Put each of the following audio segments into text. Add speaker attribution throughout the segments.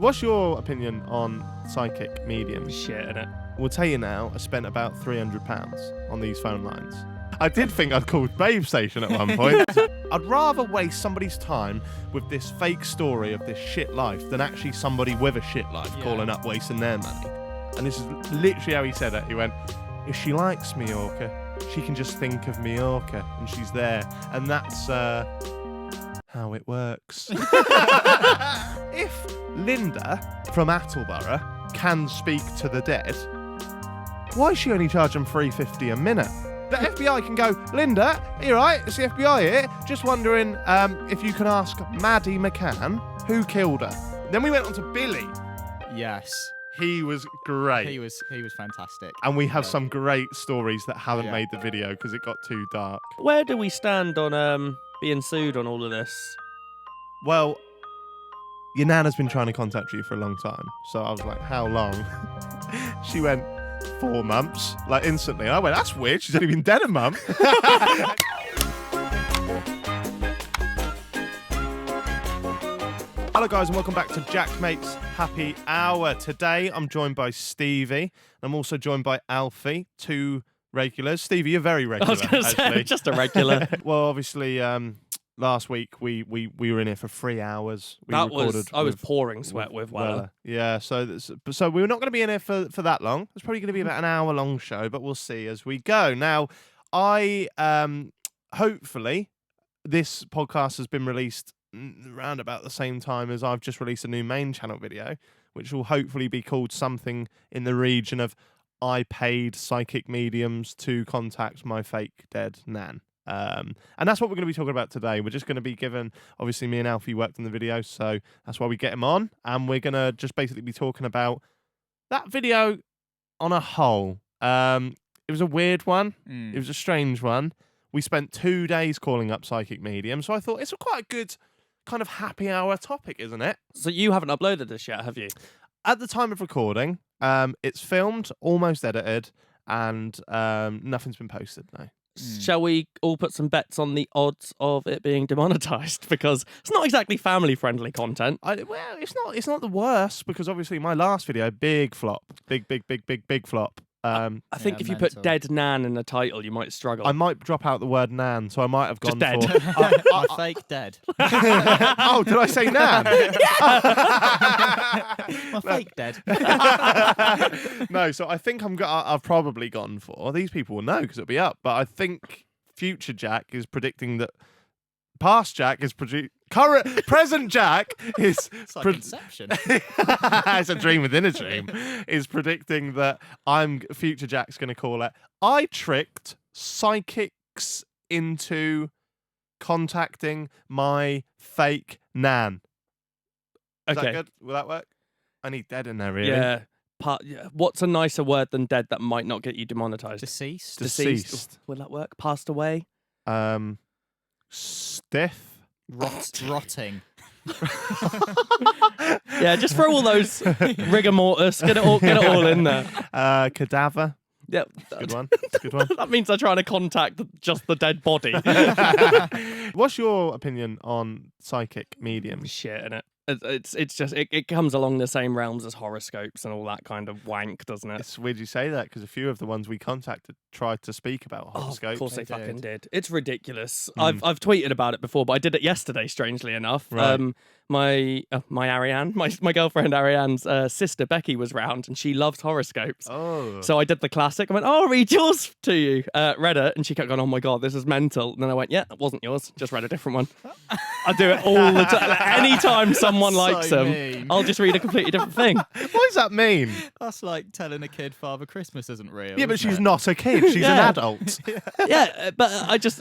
Speaker 1: What's your opinion on psychic mediums?
Speaker 2: Shit, innit?
Speaker 1: We'll tell you now, I spent about £300 on these phone lines. I did think I'd called Babe Station at one point. I'd rather waste somebody's time with this fake story of this shit life than actually somebody with a shit life calling up wasting their money. And this is literally how he said it. He went, if she likes Mallorca, she can just think of Mallorca and she's there. And that's how it works. If Linda from Attleborough can speak to the dead, why is she only charging $3.50 a minute? The FBI can go, Linda, are you right? It's the FBI here. Just wondering if you can ask Maddie McCann who killed her. Then we went on to Billy.
Speaker 3: Yes.
Speaker 1: He was great.
Speaker 3: He was fantastic.
Speaker 1: And we have some great stories that haven't made the video because it got too dark.
Speaker 2: Where do we stand on being sued on all of this?
Speaker 1: Well, your nan has been trying to contact you for a long time. So I was like, how long? She went, 4 months. Like, instantly. I went, that's weird. She's only been dead a month. Hello guys and welcome back to JaackMate's Happy Hour. Today I'm joined by Stevie. I'm also joined by Alfie, 2 regulars. Stevie, you're very regular.
Speaker 2: I was going to say, just a regular.
Speaker 1: Well, obviously, last week we were in here for 3 hours. I
Speaker 2: was pouring sweat with Weller.
Speaker 1: Yeah, so we're not going to be in here for that long. It's probably going to be about an hour-long show, but we'll see as we go. Now, hopefully this podcast has been released around about the same time as I've just released a new main channel video, which will hopefully be called something in the region of I paid psychic mediums to contact my fake dead nan. And that's what we're going to be talking about today. We're just going to be given, obviously me and Alfie worked on the video, so that's why we get him on, and we're going to just basically be talking about that video on a whole. It was a weird one. It was a strange one. We spent 2 days calling up psychic mediums, so I thought it's quite a good kind of happy hour topic, isn't it?
Speaker 2: So you haven't uploaded this yet, have you?
Speaker 1: At the time of recording, it's filmed, almost edited, and nothing's been posted now.
Speaker 2: Shall we all put some bets on the odds of it being demonetized? Because it's not exactly family-friendly content.
Speaker 1: Well, it's not the worst, because obviously my last video, big flop. Big flop.
Speaker 2: I think if you put dead nan in the title, you might struggle.
Speaker 1: I might drop out the word nan, so I might have gone
Speaker 2: dead.
Speaker 1: for...
Speaker 3: My fake dead.
Speaker 1: Oh, did I say nan?
Speaker 3: My fake dead.
Speaker 1: No, so I think I've probably gone for... These people will know because it'll be up, but I think future Jack is predicting that past Jack is present Jack is...
Speaker 3: It's like Inception.
Speaker 1: It's a dream within a dream. Is predicting that future Jack's going to call it, I tricked psychics into contacting my fake nan. Is that good? Will that work? I need dead in there, really.
Speaker 2: Yeah. What's a nicer word than dead that might not get you demonetized?
Speaker 3: Deceased.
Speaker 2: Will that work? Passed away?
Speaker 1: Stiff.
Speaker 3: Rotting.
Speaker 2: Yeah, just throw all those rigor mortis. Get it all in there.
Speaker 1: Cadaver.
Speaker 2: Yeah,
Speaker 1: Good one. Good one.
Speaker 2: That means they're trying to contact just the dead body.
Speaker 1: What's your opinion on psychic mediums?
Speaker 2: Shit, innit? It's just it comes along the same realms as horoscopes and all that kind of wank, doesn't it?
Speaker 1: It's weird you say that because a few of the ones we contacted tried to speak about horoscopes.
Speaker 2: Oh, of course they
Speaker 3: They
Speaker 2: fucking
Speaker 3: did.
Speaker 2: did. It's ridiculous. I've tweeted about it before, but I did it yesterday, strangely enough.
Speaker 1: Right.
Speaker 2: My Ariane, my girlfriend Ariane's sister Becky was round and she loves horoscopes.
Speaker 1: Oh.
Speaker 2: So I did the classic. I went, I'll read yours to you. Read it, and she kept going, oh my God, this is mental. And then I went, yeah, that wasn't yours. Just read a different one. I do it all the time. Like, anytime someone likes them,
Speaker 3: mean.
Speaker 2: I'll just read a completely different thing.
Speaker 1: What does that mean?
Speaker 3: That's like telling a kid Father Christmas isn't real.
Speaker 1: Yeah, but
Speaker 3: isn't
Speaker 1: she's
Speaker 3: it?
Speaker 1: not a kid. She's an
Speaker 2: Yeah.
Speaker 1: adult.
Speaker 2: Yeah, but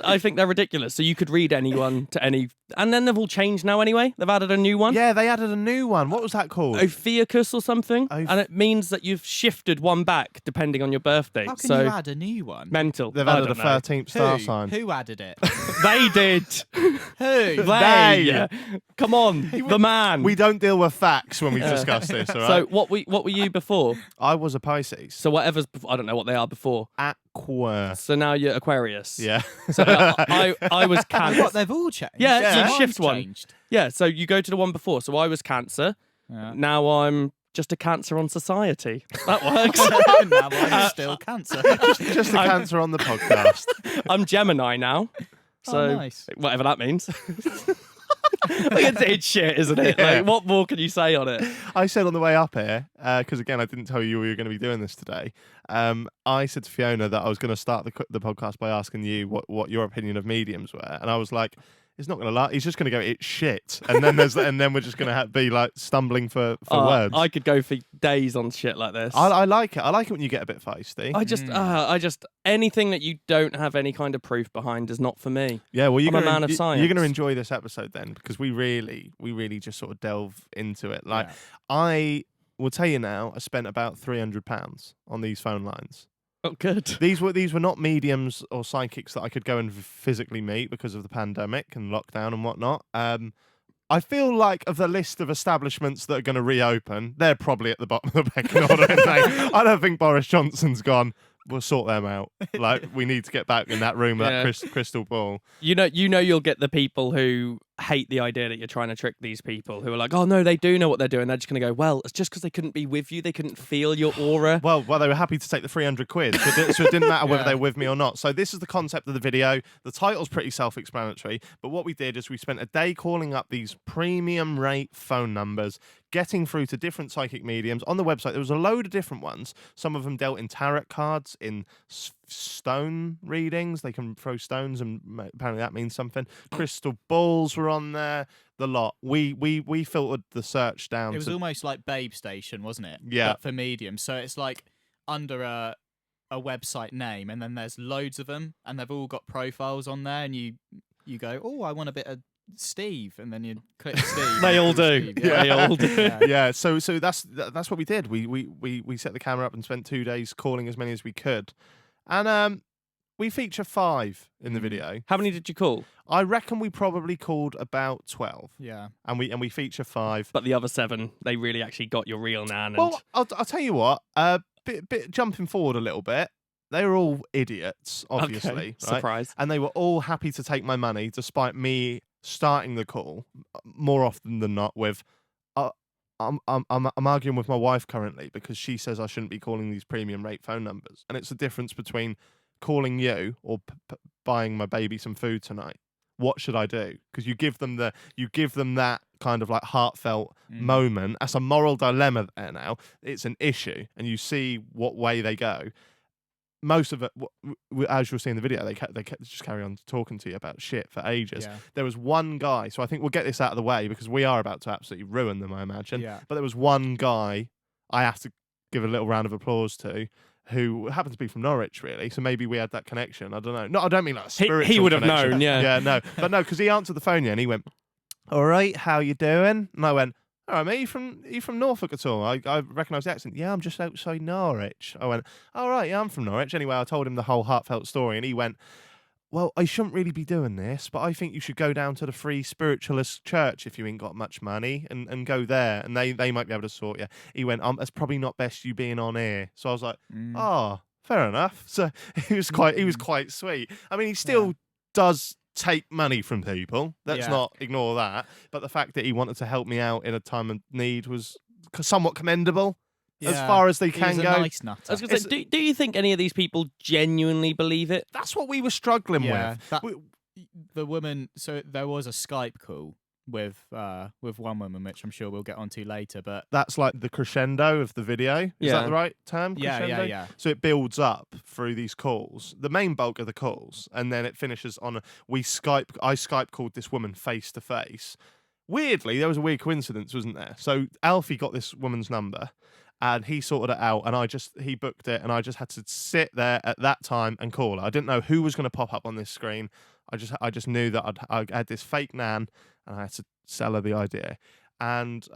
Speaker 2: I think they're ridiculous. So you could read anyone to any, and then they've all changed now anyway. They've added a new one.
Speaker 1: Yeah, they added a new one. What was that called?
Speaker 2: Ophiuchus or something, and it means that you've shifted one back depending on your birthday.
Speaker 3: How can
Speaker 2: so
Speaker 3: you add a new one?
Speaker 2: mental.
Speaker 1: They've
Speaker 2: I
Speaker 1: added a
Speaker 2: don't know.
Speaker 1: 13th star
Speaker 3: Who?
Speaker 1: sign.
Speaker 3: Who added it?
Speaker 2: They did.
Speaker 3: Who?
Speaker 2: They. Come on, the man.
Speaker 1: We don't deal with facts when we discuss this, all right?
Speaker 2: So what were you before?
Speaker 1: I was a Pisces.
Speaker 2: So whatever's I don't know what they are before.
Speaker 1: Aqua.
Speaker 2: So now you're Aquarius.
Speaker 1: Yeah.
Speaker 2: So I was Cancer.
Speaker 3: What, they've all changed?
Speaker 2: Yeah,
Speaker 1: so
Speaker 3: Mine's
Speaker 2: shift one.
Speaker 3: changed.
Speaker 2: Yeah, so you go to the one before. So I was Cancer.
Speaker 3: Yeah.
Speaker 2: Now I'm just a cancer on society. That works.
Speaker 3: Now I'm still cancer.
Speaker 1: Just a cancer on the podcast.
Speaker 2: I'm Gemini now. So
Speaker 3: Oh, nice.
Speaker 2: whatever that means. It's shit, isn't it?
Speaker 1: Yeah.
Speaker 2: Like, what more can you say on it?
Speaker 1: I said on the way up here, because again, I didn't tell you we were going to be doing this today. I said to Fiona that I was going to start the podcast by asking you what your opinion of mediums were, and I was like, he's not going to lie. He's just going to go, it's shit, and then then we're just going to be like stumbling for words.
Speaker 2: I could go for days on shit like this.
Speaker 1: I like it. I like it when you get a bit feisty.
Speaker 2: I just anything that you don't have any kind of proof behind is not for me.
Speaker 1: Yeah, well,
Speaker 2: I'm a man of science.
Speaker 1: You're going to enjoy this episode then, because we really just sort of delve into it. Like,
Speaker 3: Yeah.
Speaker 1: I will tell you now, I spent about £300 on these phone lines.
Speaker 2: Oh, good.
Speaker 1: These were not mediums or psychics that I could go and physically meet because of the pandemic and lockdown and whatnot. I feel like of the list of establishments that are going to reopen, they're probably at the bottom of the pecking order. I don't think Boris Johnson's gone, we'll sort them out. Like, we need to get back in that room with that crystal ball.
Speaker 2: You know you'll get the people who hate the idea that you're trying to trick these people, who are like, oh no, they do know what they're doing. They're just going to go, well, it's just because they couldn't be with you. They couldn't feel your aura.
Speaker 1: Well, they were happy to take the 300 quid, so it didn't matter whether they were with me or not. So this is the concept of the video. The title's pretty self-explanatory, but what we did is we spent a day calling up these premium rate phone numbers, getting through to different psychic mediums. On the website, there was a load of different ones. Some of them dealt in tarot cards, in stone readings. They can throw stones, and apparently that means something. Crystal balls were on there. The lot. We filtered the search down.
Speaker 3: It was almost like Babe Station, wasn't it?
Speaker 1: Yeah.
Speaker 3: But for medium. So it's like under a website name, and then there's loads of them, and they've all got profiles on there, and you go, oh, I want a bit of Steve, and then you click Steve.
Speaker 2: They all do.
Speaker 3: Steve,
Speaker 2: They all do.
Speaker 3: Yeah.
Speaker 1: Yeah, so that's what we did. We set the camera up and spent 2 days calling as many as we could, and we feature 5 in the video.
Speaker 2: How many did you call?
Speaker 1: I reckon we probably called about 12,
Speaker 3: Yeah.
Speaker 1: and we feature 5.
Speaker 2: But the other 7, they really actually got your real nan. And
Speaker 1: Well, I'll tell you what. Bit jumping forward a little bit. They were all idiots, obviously,
Speaker 2: okay.
Speaker 1: right?
Speaker 2: Surprise.
Speaker 1: And they were all happy to take my money, despite me starting the call more often than not with, I'm arguing with my wife currently because she says I shouldn't be calling these premium rate phone numbers, and it's the difference between calling you or buying my baby some food tonight. What should I do? Because you give them that kind of like heartfelt moment. That's a moral dilemma there now. It's an issue, and you see what way they go. Most of it, as you'll see in the video, they just carry on talking to you about shit for ages.
Speaker 3: Yeah.
Speaker 1: There was one guy, so I think we'll get this out of the way because we are about to absolutely ruin them, I imagine.
Speaker 3: Yeah.
Speaker 1: But there was one guy I have to give a little round of applause to, who happened to be from Norwich, really. So maybe we had that connection. I don't know. No, I don't mean like a spiritual
Speaker 2: he would have
Speaker 1: connection.
Speaker 2: known, yeah.
Speaker 1: Yeah, no. But no, because he answered the phone, yeah, and he went, all right, how you doing? And I went, all right, mate, you from Norfolk at all? I recognise the accent. Yeah, I'm just outside Norwich. I went, all right, yeah, I'm from Norwich. Anyway, I told him the whole heartfelt story, and he went, well, I shouldn't really be doing this, but I think you should go down to the Free Spiritualist Church if you ain't got much money and go there, and they might be able to sort you. He went, that's probably not best you being on here. So I was like, oh, fair enough. So he was quite sweet. I mean, he still does take money from people. Let's not ignore that. But the fact that he wanted to help me out in a time of need was somewhat commendable. As far as they can go.
Speaker 3: Nice nutter.
Speaker 2: I was going to say, do you think any of these people genuinely believe it?
Speaker 1: That's what we were struggling with.
Speaker 3: The woman. So there was a Skype call with one woman, which I'm sure we'll get onto later. But
Speaker 1: that's like the crescendo of the video. Is that the right term? Crescendo?
Speaker 3: Yeah.
Speaker 1: So it builds up through these calls, the main bulk of the calls, and then it finishes on I Skype called this woman face to face. Weirdly, there was a weird coincidence, wasn't there? So Alfie got this woman's number, and he sorted it out, and he booked it, and I just had to sit there at that time and call her. I didn't know who was going to pop up on this screen. I just knew that I had this fake nan, and I had to sell her the idea. And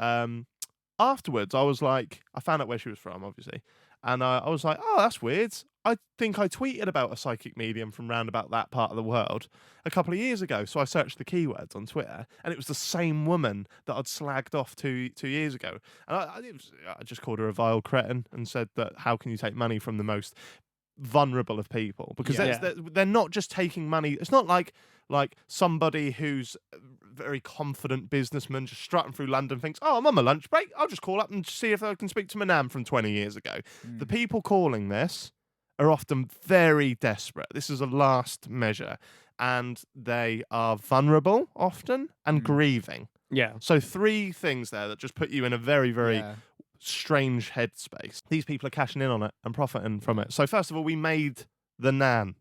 Speaker 1: afterwards, I was like, I found out where she was from, obviously, and I was like, oh, that's weird. I think I tweeted about a psychic medium from round about that part of the world a couple of years ago. So I searched the keywords on Twitter, and it was the same woman that I'd slagged off two years ago. And I just called her a vile cretin and said that how can you take money from the most vulnerable of people, because
Speaker 3: Yeah.
Speaker 1: they're not just taking money. It's not like somebody who's a very confident businessman just strutting through London thinks, oh, I'm on my lunch break, I'll just call up and see if I can speak to my nan from 20 years ago. The people calling this are often very desperate. This is a last measure, and they are vulnerable often and grieving.
Speaker 2: Yeah.
Speaker 1: So 3 things there that just put you in a very, very
Speaker 3: Yeah.
Speaker 1: strange headspace. These people are cashing in on it and profiting from it. So first of all, we made the nan,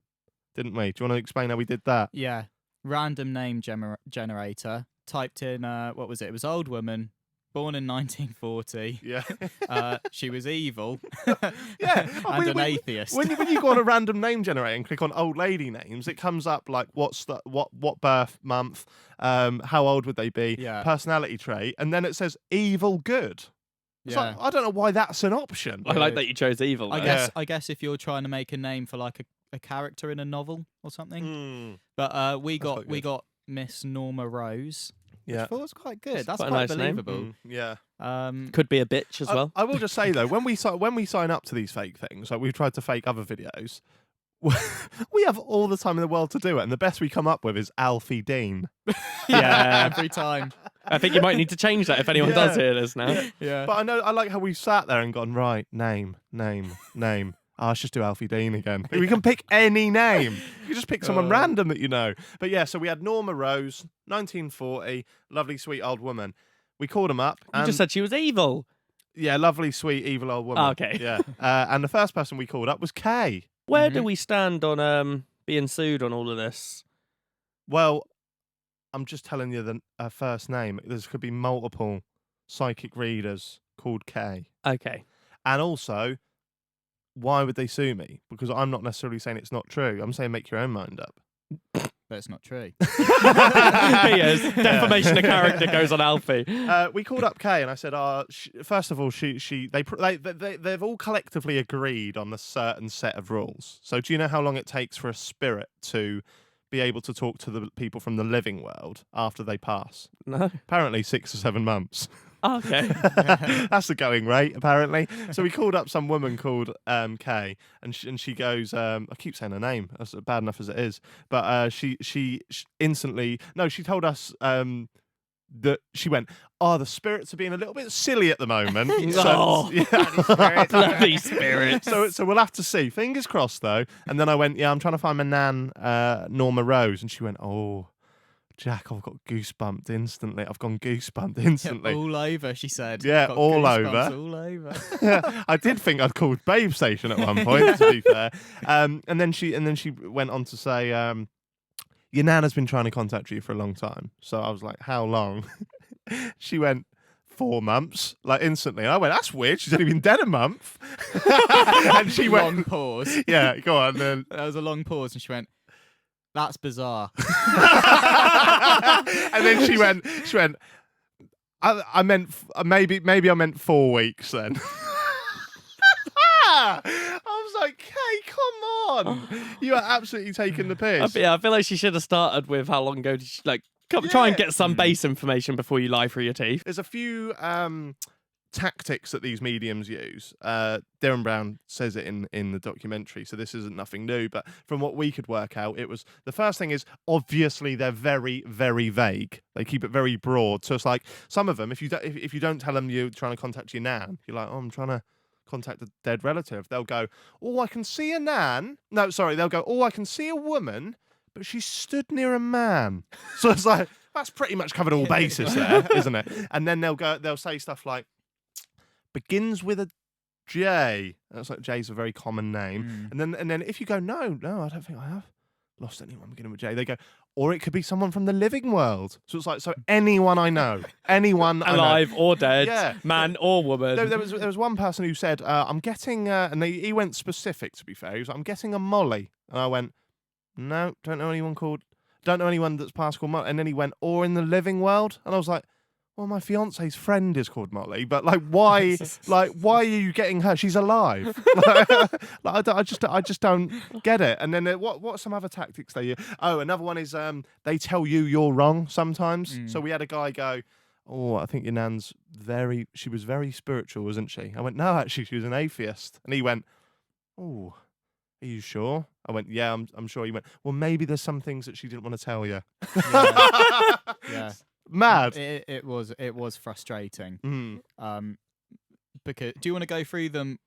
Speaker 1: didn't we? Do you want to explain how we did that?
Speaker 3: Yeah. Random name generator. Typed in, what was it? It was old woman, born in 1940.
Speaker 1: Yeah.
Speaker 3: She was evil.
Speaker 1: Yeah.
Speaker 3: And an atheist.
Speaker 1: When you go on a random name generator and click on old lady names, it comes up like what birth month, how old would they be,
Speaker 3: Yeah.
Speaker 1: personality trait, and then it says evil good. It's
Speaker 3: Yeah.
Speaker 1: like, I don't know why that's an option.
Speaker 2: I like that you chose evil.
Speaker 3: I
Speaker 2: though.
Speaker 3: guess if you're trying to make a name for like a character in a novel or something.
Speaker 1: Mm.
Speaker 3: But we
Speaker 1: That's quite
Speaker 3: got Miss Norma Rose.
Speaker 1: Yeah.
Speaker 3: Which I thought was quite good. That's
Speaker 2: quite
Speaker 3: quite,
Speaker 2: a nice name.
Speaker 3: believable.
Speaker 1: Yeah.
Speaker 2: Could be a bitch as well.
Speaker 1: I will just say though, when we sign up to these fake things, like we've tried to fake other videos, we have all the time in the world to do it, and the best we come up with is Alfie Dean.
Speaker 2: Yeah.
Speaker 3: Every time.
Speaker 2: I think you might need to change that if anyone does hear this now.
Speaker 3: Yeah.
Speaker 1: But I like how we've sat there and gone, right, name. Oh, let's just do Alfie Dean again. We can pick any name. You can just pick someone random that you know. But yeah, so we had Norma Rose, 1940, lovely, sweet old woman. We called them up.
Speaker 2: You
Speaker 1: And
Speaker 2: just said she was evil.
Speaker 1: yeah, lovely, sweet, evil old woman.
Speaker 2: Oh, okay.
Speaker 1: Yeah. And the first person we called up was Kay.
Speaker 2: Where do we stand on being sued on all of this?
Speaker 1: Well, I'm just telling you the first name. There could be multiple psychic readers called Kay.
Speaker 2: Okay.
Speaker 1: And also, why would they sue me? Because I'm not necessarily saying it's not true. I'm saying make your own mind up.
Speaker 3: That's not true.
Speaker 2: Yes, defamation of character goes on Alfie.
Speaker 1: We called up Kay and I said, first of all, they've all collectively agreed on a certain set of rules. So do you know how long it takes for a spirit to be able to talk to the people from the living world after they pass?
Speaker 2: No.
Speaker 1: Apparently 6 or 7 months.
Speaker 2: Oh, okay.
Speaker 1: That's the going rate, apparently. So we called up some woman called Kay, and she goes, I keep saying her name, that's bad enough as it is, but she instantly, no, she told us that she went, the spirits are being a little bit silly at the moment.
Speaker 2: Oh, bloody spirits.
Speaker 1: So we'll have to see. Fingers crossed, though. And then I went, I'm trying to find my nan, Norma Rose, and she went, Jack, I've got goosebumped instantly. I've gone goosebumped instantly.
Speaker 3: All over, she said.
Speaker 1: Yeah,
Speaker 3: Got
Speaker 1: all
Speaker 3: goosebumps
Speaker 1: over.
Speaker 3: All over.
Speaker 1: I did think I'd called Babe Station at one point, to be fair. And then she went on to say, your nan has been trying to contact you for a long time. So I was like, how long? She went, 4 months, like instantly. And I went, that's weird. She's only been dead a month. And she went,
Speaker 3: Long pause.
Speaker 1: yeah, go on. Then
Speaker 3: There was a long pause, and she went, "That's bizarre."
Speaker 1: and then she went. I meant maybe I meant 4 weeks then. I was like, hey, come on! You are absolutely taking the piss.
Speaker 2: I feel like she should have started with how long ago did she try and get some base information before you lie through your teeth.
Speaker 1: There's a few tactics that these mediums use. Darren Brown says it in the documentary, so this isn't nothing new, but from what we could work out, it was, the first thing is, obviously they're very, very vague. They keep it very broad. So it's like, some of them, if you don't tell them you're trying to contact your nan, you're like, I'm trying to contact a dead relative. They'll go, I can see a nan. No, sorry, they'll go, I can see a woman, but she stood near a man. So it's like, that's pretty much covered all bases there, isn't it? And then they'll say stuff like, begins with a J. That's like, J's a very common name. And then if you go, no, I don't think I have lost anyone beginning with J, they go, or it could be someone from the living world. So it's like, so anyone I know, anyone
Speaker 2: alive or dead,
Speaker 1: Yeah.
Speaker 2: man or woman.
Speaker 1: There was one person who said, I'm getting, and he went specific, to be fair. He was like, I'm getting a Molly. And I went, no, don't know anyone that's past called Molly. And then he went, or in the living world. And I was like, well, my fiance's friend is called Molly, but why are you getting her? She's alive. I just don't get it. And then what are some other tactics they use? Oh, another one is they tell you you're wrong sometimes. So we had a guy go, I think your nan's she was very spiritual, wasn't she? I went, no, actually, she was an atheist. And he went, are you sure? I went, yeah, I'm sure. He went, well, maybe there's some things that she didn't want to tell you.
Speaker 3: Yeah.
Speaker 1: Mad.
Speaker 3: It was frustrating.
Speaker 1: Mm.
Speaker 3: Because do you want to go through them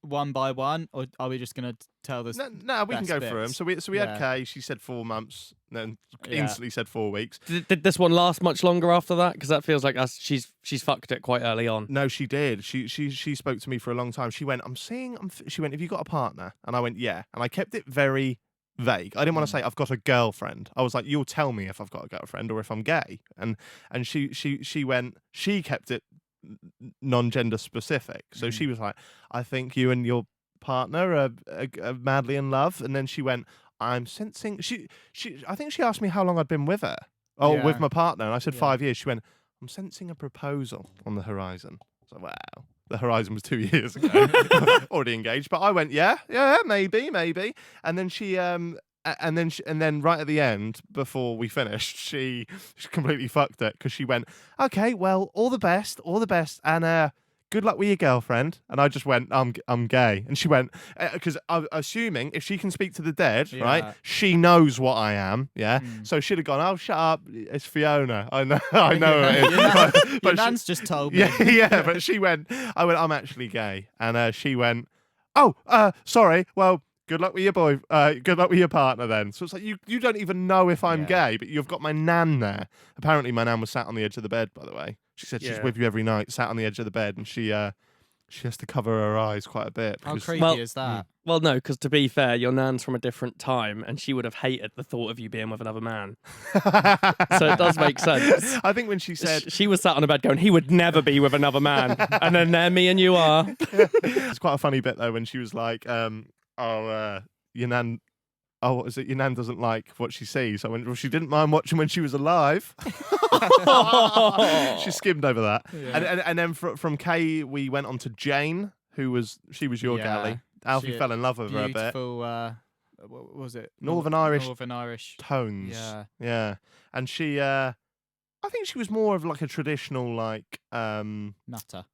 Speaker 3: one by one, or are we just going to tell this?
Speaker 1: No, we can go through them.
Speaker 3: bits?
Speaker 1: So we had Kay. She said 4 months, then instantly said 4 weeks.
Speaker 2: Did this one last much longer after that? Because that feels like she's fucked it quite early on.
Speaker 1: No, she did. She spoke to me for a long time. She went, she went, have you got a partner? And I went, yeah. And I kept it very vague. I didn't want to say I've got a girlfriend. I was like, you'll tell me if I've got a girlfriend or if I'm gay. And she went, she kept it non-gender specific. So she was like, I think you and your partner are madly in love. And then she went, I'm sensing I think she asked me how long I'd been with her. With my partner. And I said 5 years. She went, I'm sensing a proposal on the horizon. I was like, wow. The horizon was 2 years ago. Already engaged. But I went, yeah, maybe. And then she and then right at the end, before we finished, she completely fucked it because she went, okay, well, all the best, and good luck with your girlfriend. And I just went, I'm gay. And she went, because I'm assuming if she can speak to the dead, right, she knows what I am, yeah? So she'd have gone, oh, shut up, it's Fiona. I know it is.
Speaker 3: Your nan's just told me.
Speaker 1: Yeah, but I went, I'm actually gay. And she went, oh, sorry, well, good luck with your good luck with your partner then. So it's like, you don't even know if I'm gay, but you've got my nan there. Apparently my nan was sat on the edge of the bed, by the way. She said she's with you every night, sat on the edge of the bed, and she has to cover her eyes quite a bit.
Speaker 3: How creepy is that?
Speaker 2: Well, no, because to be fair, your nan's from a different time, and she would have hated the thought of you being with another man. So it does make sense.
Speaker 1: I think when she said...
Speaker 2: She was sat on a bed going, he would never be with another man. And then there me and you are.
Speaker 1: It's quite a funny bit, though, when she was like, your nan... Oh, what is it? Your nan doesn't like what she sees. I went, well, she didn't mind watching when she was alive. She skimmed over that. Yeah. And then from Kay, we went on to Jane, she was your galley. Alfie fell in love with her a bit.
Speaker 3: Beautiful, what was it?
Speaker 1: Northern Irish tones. Yeah. And she, I think she was more of like a traditional, like...
Speaker 3: Nutter.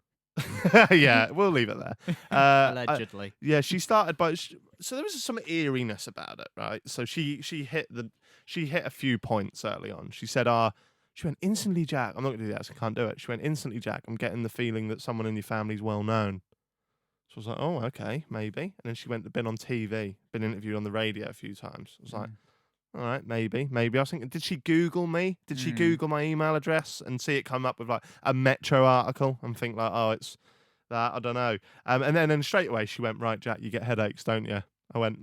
Speaker 1: Yeah, we'll leave it there.
Speaker 3: Allegedly.
Speaker 1: Yeah, she started by... So there was some eeriness about it, right? So she hit a few points early on. She said, she went, instantly, Jack, I'm not going to do that, so I can't do it. She went, instantly, Jack, I'm getting the feeling that someone in your family's well known. So I was like, oh, okay, maybe. And then she went, been on TV, been interviewed on the radio a few times. I was like, all right, maybe. I was thinking, did she Google me? Did she Google my email address and see it come up with like a Metro article and think like, oh, it's that? I don't know. And then straight away she went, right, Jack, you get headaches, don't you? I went,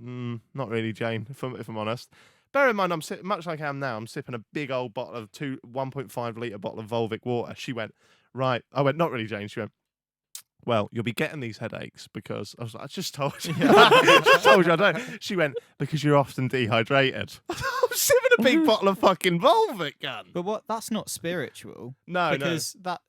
Speaker 1: not really, Jane, if I'm honest. Bear in mind, much like I am now, I'm sipping a big old bottle of 1.5 litre bottle of Volvic water. She went, right. I went, not really, Jane. She went, well, you'll be getting these headaches because I was like, I just told you. I just told you I don't. She went, because you're often dehydrated. I'm sipping a big bottle of fucking Volvic, gun.
Speaker 3: But that's not spiritual.
Speaker 1: No,
Speaker 3: because that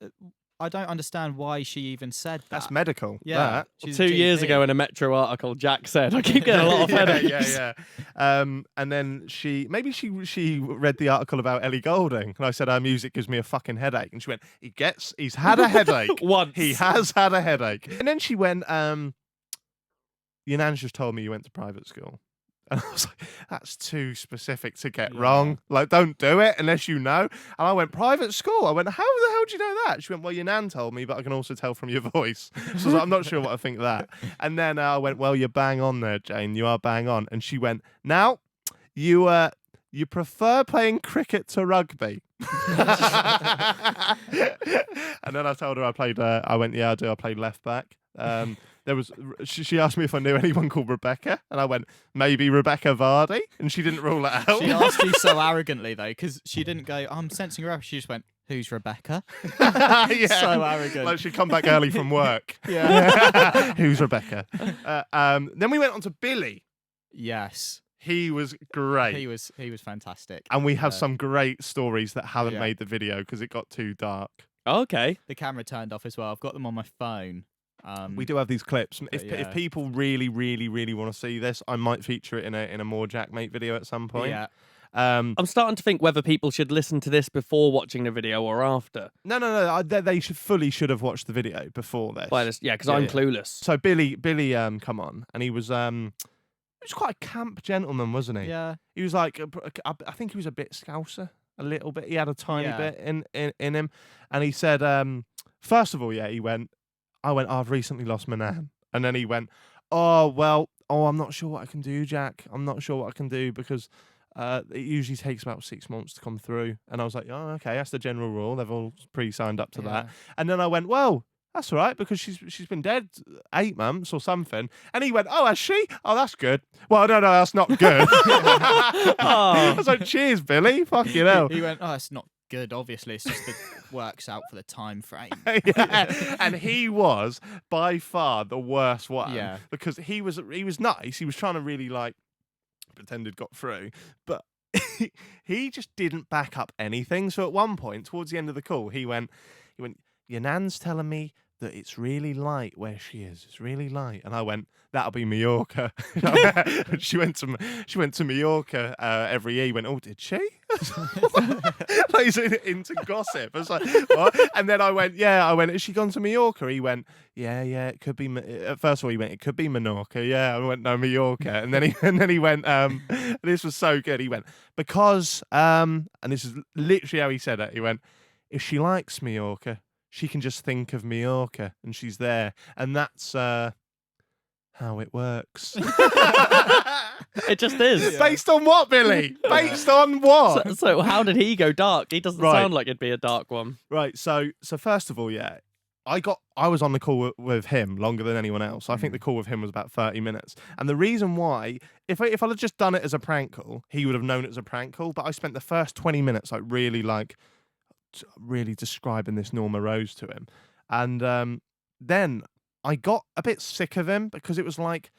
Speaker 3: I don't understand why she even said that.
Speaker 1: That's medical.
Speaker 3: Yeah.
Speaker 1: That.
Speaker 2: 2 years ago in a Metro article, Jack said, I keep getting a lot of headaches.
Speaker 1: Yeah. And then she read the article about Ellie Goulding. And I said, her music gives me a fucking headache. And she went, he's had a headache.
Speaker 2: Once.
Speaker 1: He has had a headache. And then she went, your nan's just told me you went to private school. And I was like, that's too specific to get wrong. Like, don't do it unless you know. And I went, private school? I went, how the hell do you know that? She went, well, your nan told me, but I can also tell from your voice. So I was like, I'm not sure what I think of that. And then I went, well, you're bang on there, Jane. You are bang on. And she went, now, you prefer playing cricket to rugby? And then I told her I went, yeah, I do. I played left back. She asked me if I knew anyone called Rebecca, and I went, maybe Rebecca Vardy, and she didn't rule it out.
Speaker 3: She asked you so arrogantly though, because she didn't go, I'm sensing her. She just went, who's Rebecca?
Speaker 1: Yeah.
Speaker 3: So arrogant.
Speaker 1: Like she'd come back early from work.
Speaker 3: Yeah.
Speaker 1: Who's Rebecca? Then we went on to Billy.
Speaker 3: Yes.
Speaker 1: He was great.
Speaker 3: He was fantastic.
Speaker 1: And we have some great stories that haven't made the video because it got too dark.
Speaker 2: Okay.
Speaker 3: The camera turned off as well. I've got them on my phone.
Speaker 1: We do have these clips. If people really, really, really want to see this, I might feature it in a more JaackMaate video at some point.
Speaker 3: Yeah.
Speaker 2: I'm starting to think whether people should listen to this before watching the video or after.
Speaker 1: No. They should have watched the video before this.
Speaker 2: Yeah, because I'm clueless.
Speaker 1: So Billy, come on, and he was was quite a camp gentleman, wasn't he?
Speaker 3: Yeah.
Speaker 1: He was like, I think he was a bit Scouser, a little bit. He had a tiny
Speaker 3: Yeah.
Speaker 1: bit in him. And he said, first of all, yeah, I went, I've recently lost my nan. And then he went, I'm not sure what I can do, Jack. I'm not sure what I can do because it usually takes about 6 months to come through. And I was like, oh, okay, that's the general rule. They've all pre-signed up to that. And then I went, well, that's all right because she's been dead 8 months or something. And he went, oh, has she? Oh, that's good. Well, no, that's not good. I was like, cheers, Billy. Fuck you know.
Speaker 3: He went, oh, it's not good. Obviously, it's just it works out for the time frame.
Speaker 1: Yeah. And he was by far the worst one.
Speaker 3: Yeah.
Speaker 1: Because he was nice. He was trying to really like pretend it got through, but he just didn't back up anything. So at one point, towards the end of the call, he went, your nan's telling me that it's really light where she is. It's really light. And I went, that'll be Mallorca. she went to Mallorca every year. He went, oh, did she? Like, he's into gossip. I was like, what? And then I went, has she gone to Mallorca? He went, yeah, it could be. First of all, he went, it could be Menorca. Yeah, I went, no, Mallorca. And then he went, this was so good. He went, because, and this is literally how he said it. He went, if she likes Mallorca, she can just think of Mallorca and she's there. And that's how it works.
Speaker 2: It just is.
Speaker 1: Based on what, Billy? Based on what?
Speaker 2: So how did he go dark? He doesn't
Speaker 1: Right.
Speaker 2: sound like it'd be a dark one.
Speaker 1: Right. So first of all, yeah, I was on the call with him longer than anyone else. I think the call with him was about 30 minutes. And the reason why, if I'd have just done it as a prank call, he would have known it as a prank call. But I spent the first 20 minutes really describing this Norma Rose to him. And then I got a bit sick of him because it was like,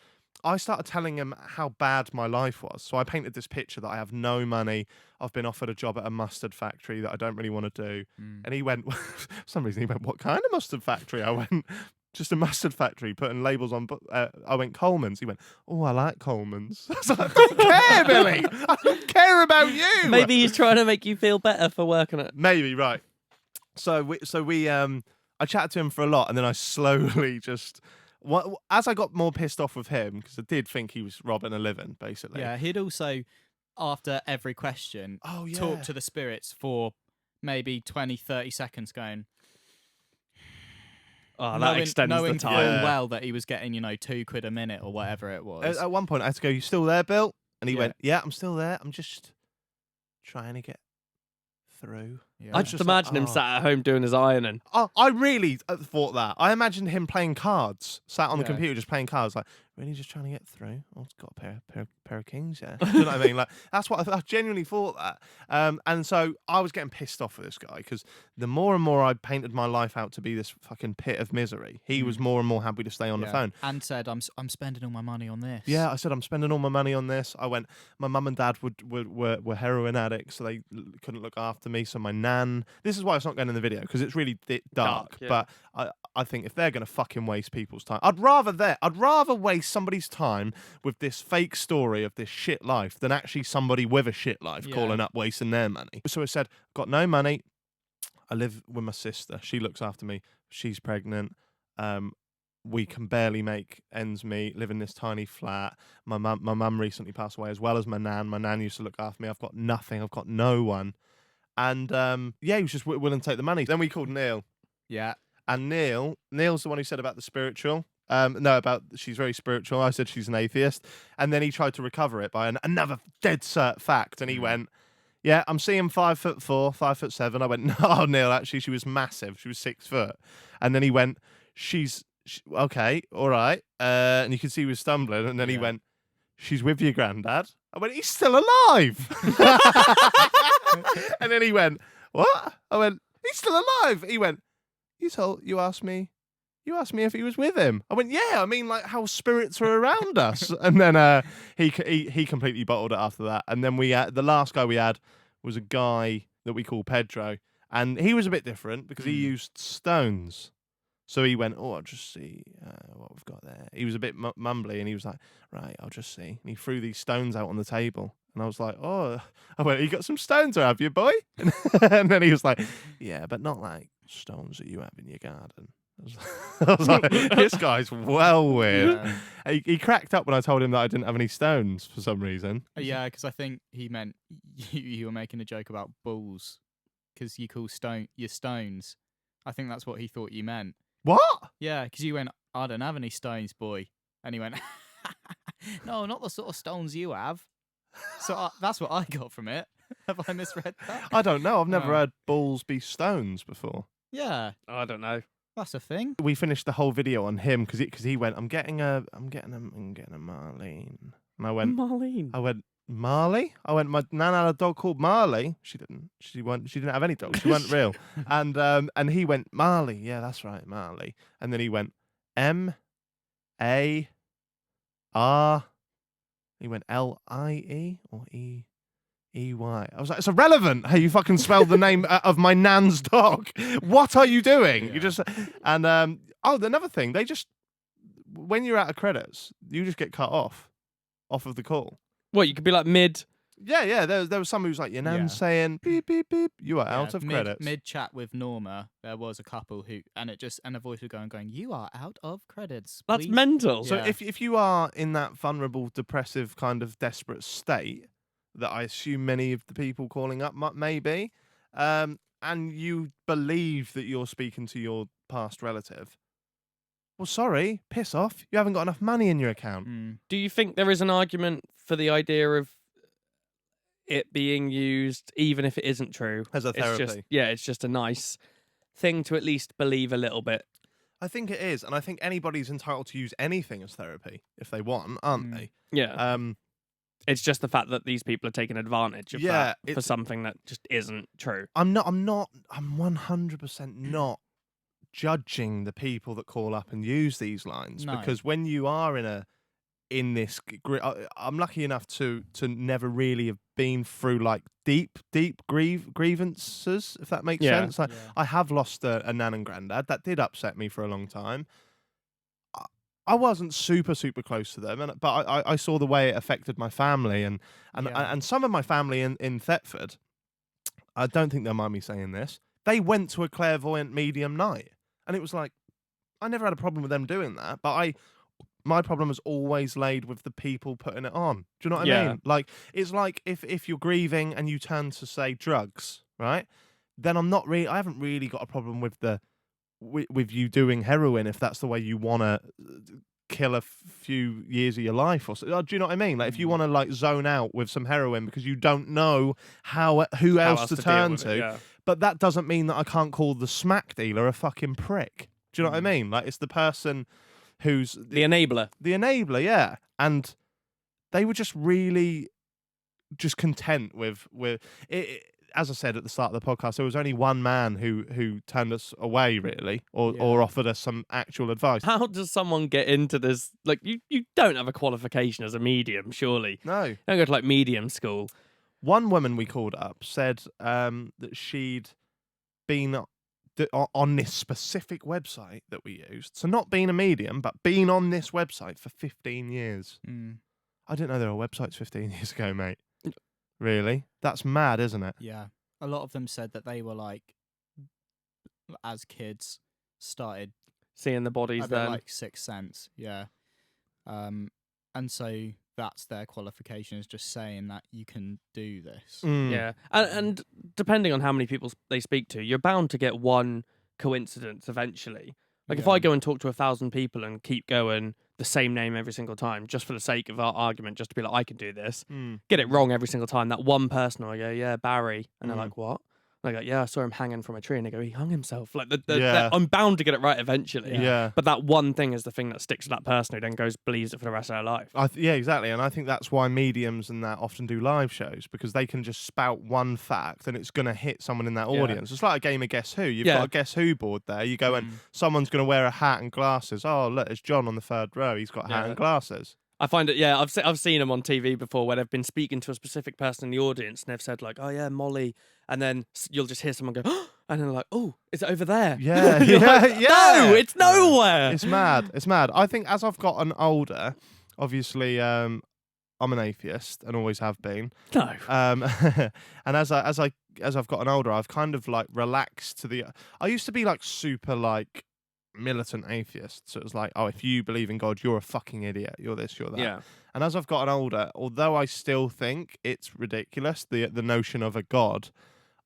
Speaker 1: I started telling him how bad my life was. So I painted this picture that I have no money. I've been offered a job at a mustard factory that I don't really want to do. And he went, for some reason, he went, what kind of mustard factory? I went, just a mustard factory, putting labels on. I went, Coleman's. He went, oh, I like Coleman's. I was like, I don't care, Billy. I don't care about you.
Speaker 2: Maybe he's trying to make you feel better for working at.
Speaker 1: Maybe, right. So we I chatted to him for a lot, and then I slowly just, as I got more pissed off with him, because I did think he was robbing a living, basically.
Speaker 3: Yeah, he'd also, after every question, talk to the spirits for maybe 20, 30 seconds going,
Speaker 2: Oh, that extends the
Speaker 3: knowing
Speaker 2: time.
Speaker 3: full well that he was getting, £2 a minute or whatever it was.
Speaker 1: At one point, I had to go, you still there, Bill? And he
Speaker 3: Yeah.
Speaker 1: went, yeah, I'm still there. I'm just trying to get through.
Speaker 3: Yeah.
Speaker 2: I
Speaker 1: It's
Speaker 2: just
Speaker 1: just like,
Speaker 2: imagine him
Speaker 1: oh.
Speaker 2: sat at home doing his ironing.
Speaker 1: Oh, I really thought that. I imagined him playing cards, sat on the
Speaker 3: Yeah.
Speaker 1: computer just playing cards, like, really just trying to get through. Oh, it's got a pair of kings, yeah. Do you know what I mean? Like, that's what I genuinely thought that. And so I was getting pissed off with this guy because the more and more I painted my life out to be this fucking pit of misery, he was more and more happy to stay on the phone.
Speaker 3: And said, I'm spending all my money on this.
Speaker 1: Yeah, I said, I'm spending all my money on this. I went, my mum and dad were heroin addicts, so they couldn't look after me. So my nan, this is why it's not going in the video, because it's really dark.
Speaker 2: Yeah.
Speaker 1: But I think if they're going to fucking waste people's time, I'd rather waste somebody's time with this fake story of this shit life than actually somebody with a shit life calling up wasting their money. So I said, got no money. I live with my sister. She looks after me. She's pregnant. We can barely make ends meet, live in this tiny flat. My mum recently passed away, as well as my nan. My nan used to look after me. I've got nothing. I've got no one. And he was just willing to take the money. Then we called Neil.
Speaker 3: Yeah.
Speaker 1: And Neil's the one who said about the spiritual. About she's very spiritual. I said she's an atheist. And then he tried to recover it by another dead cert fact. And he went, yeah, I'm seeing 5'4", 5'7". I went, no, Neil, actually, she was massive. She was 6 foot. And then he went, okay, all right. And you could see he was stumbling. And then he went, she's with your granddad. I went, he's still alive. And then he went, what? I went, he's still alive. He went, you asked me if he was with him. I went, yeah, I mean, like how spirits are around us. And then he completely bottled it after that. And then the last guy we had was a guy that we call Pedro. And he was a bit different because he used stones. So he went, I'll just see what we've got there. He was a bit mumbly, and he was like, right, I'll just see. And he threw these stones out on the table. And I was like, I went, you got some stones, have you, boy? And then he was like, yeah, but not like stones that you have in your garden. I was like, this guy's well weird.
Speaker 3: Yeah.
Speaker 1: He cracked up when I told him that I didn't have any stones for some reason.
Speaker 3: Yeah, because I think he meant you were making a joke about balls because you call your stones. I think that's what he thought you meant.
Speaker 1: What?
Speaker 3: Yeah, because you went, I don't have any stones, boy. And he went, no, not the sort of stones you have. So that's what I got from it. Have I misread that?
Speaker 1: I don't know. I've never
Speaker 3: Oh.
Speaker 1: heard balls be stones before.
Speaker 3: Yeah,
Speaker 2: I don't know.
Speaker 3: that's a thing.
Speaker 1: We finished the whole video on him because he went, I'm getting a Marlene. And I went,
Speaker 2: Marlene.
Speaker 1: Marley? I went, my nan had a dog called Marley. She didn't. She didn't have any dogs. She wasn't real. And he went, Marley. Yeah, that's right, Marley. And then he went, M-A-R. He went L-I-E or E-E-Y. I was like, it's irrelevant how you fucking spelled the name of my nan's dog. What are you doing?
Speaker 3: Yeah.
Speaker 1: You just another thing, they just when you're out of credits, you just get cut off of the call.
Speaker 2: What, you could be like mid.
Speaker 1: Yeah. There was someone who was like, your nan's
Speaker 3: Yeah.
Speaker 1: saying beep beep beep. You are out of credits.
Speaker 3: Mid chat with Norma, there was a couple who, and a voice was going, you are out of credits.
Speaker 2: That's
Speaker 3: please."
Speaker 2: mental.
Speaker 1: So
Speaker 3: Yeah.
Speaker 1: if you are in that vulnerable, depressive, kind of desperate state that I assume many of the people calling up may be, and you believe that you're speaking to your past relative, well, sorry, piss off. You haven't got enough money in your account.
Speaker 3: Mm.
Speaker 2: Do you think there is an argument for the idea of it being used, even if it isn't true?
Speaker 1: As a therapy.
Speaker 2: It's just a nice thing to at least believe a little bit.
Speaker 1: I think it is, and I think anybody's entitled to use anything as therapy if they want, aren't they?
Speaker 2: Yeah. It's just the fact that these people are taking advantage of that for
Speaker 1: it's-
Speaker 2: something that just isn't true.
Speaker 1: I'm 100% not judging the people that call up and use these lines
Speaker 3: No.
Speaker 1: because when you are in this, I'm lucky enough to never really have been through like deep grievances, if that makes
Speaker 2: Yeah.
Speaker 1: sense. Like,
Speaker 3: Yeah.
Speaker 1: I have lost a nan and granddad. That did upset me for a long time. I wasn't super close to them, but I saw the way it affected my family and
Speaker 3: Yeah.
Speaker 1: some of my family in Thetford. I don't think they'll mind me saying this. They went to a clairvoyant medium night, and it was like I never had a problem with them doing that, but my problem has always laid with the people putting it on. Do you know what I
Speaker 2: Yeah.
Speaker 1: mean? Like it's like if you're grieving and you turn to say drugs, right? Then I haven't really got a problem with with you doing heroin if that's the way you want to kill a few years of your life or so. Do you know what I mean? Like if you want to like zone out with some heroin because you don't know who else to
Speaker 2: deal
Speaker 1: turn
Speaker 2: with it,
Speaker 1: to,
Speaker 2: yeah.
Speaker 1: but that doesn't mean that I can't call the smack dealer a fucking prick. Do you know what I mean? Like it's the person who's
Speaker 2: The enabler.
Speaker 1: the enabler, yeah. And they were just really just content with it. As I said at the start of the podcast, there was only one man who turned us away, really, or offered us some actual advice.
Speaker 2: How does someone get into this? Like, you don't have a qualification as a medium, surely.
Speaker 1: No.
Speaker 2: You don't go to like medium school.
Speaker 1: One woman we called up said that she'd been on this specific website that we used. So not being a medium, but being on this website for 15 years.
Speaker 3: Mm.
Speaker 1: I didn't know there were websites 15 years ago, mate. Really? That's mad, isn't it?
Speaker 3: Yeah. A lot of them said that they were like, as kids, started
Speaker 2: Seeing the bodies
Speaker 3: a bit
Speaker 2: then.
Speaker 3: like Sixth Sense. Yeah. And so that's their qualification, is just saying that you can do this.
Speaker 1: Mm.
Speaker 2: Yeah. And depending on how many people they speak to, you're bound to get one coincidence eventually. Like if
Speaker 3: Yeah.
Speaker 2: I go and talk to 1,000 people and keep going the same name every single time, just for the sake of our argument, just to be like, I can do this,
Speaker 1: Mm.
Speaker 2: get it wrong every single time, that one person, I go, yeah, Barry. And they're
Speaker 1: Mm.
Speaker 2: like, what? And I go, yeah, I saw him hanging from a tree. And they go, he hung himself. Like,
Speaker 1: Yeah.
Speaker 2: I'm bound to get it right eventually.
Speaker 1: Yeah.
Speaker 2: But that one thing is the thing that sticks to that person who then goes, believes it for the rest of their life.
Speaker 1: Yeah, exactly. And I think that's why mediums and that often do live shows, because they can just spout one fact and it's going to hit someone in that
Speaker 2: Yeah.
Speaker 1: audience. It's like a game of Guess Who. You've
Speaker 2: Yeah.
Speaker 1: got a Guess Who board there. You go and
Speaker 3: Mm.
Speaker 1: someone's going to wear a hat and glasses. Oh, look, it's John on the third row. He's got a hat
Speaker 2: Yeah.
Speaker 1: and glasses.
Speaker 2: I find it, yeah, I've seen them on TV before where they've been speaking to a specific person in the audience and they've said like, oh yeah, Molly. And then you'll just hear someone go, oh, and then they're like, oh, is it over there?
Speaker 1: Yeah,
Speaker 2: You're
Speaker 1: yeah,
Speaker 2: like,
Speaker 1: yeah.
Speaker 2: No, it's nowhere.
Speaker 1: It's mad. It's mad. I think as I've gotten older, obviously, I'm an atheist and always have been.
Speaker 2: No.
Speaker 1: And as I've gotten older, I've kind of like relaxed to the. I used to be like super like militant atheist. So it was like, oh, if you believe in God, you're a fucking idiot. You're this, you're that.
Speaker 2: Yeah.
Speaker 1: And as I've gotten older, although I still think it's ridiculous, the notion of a God,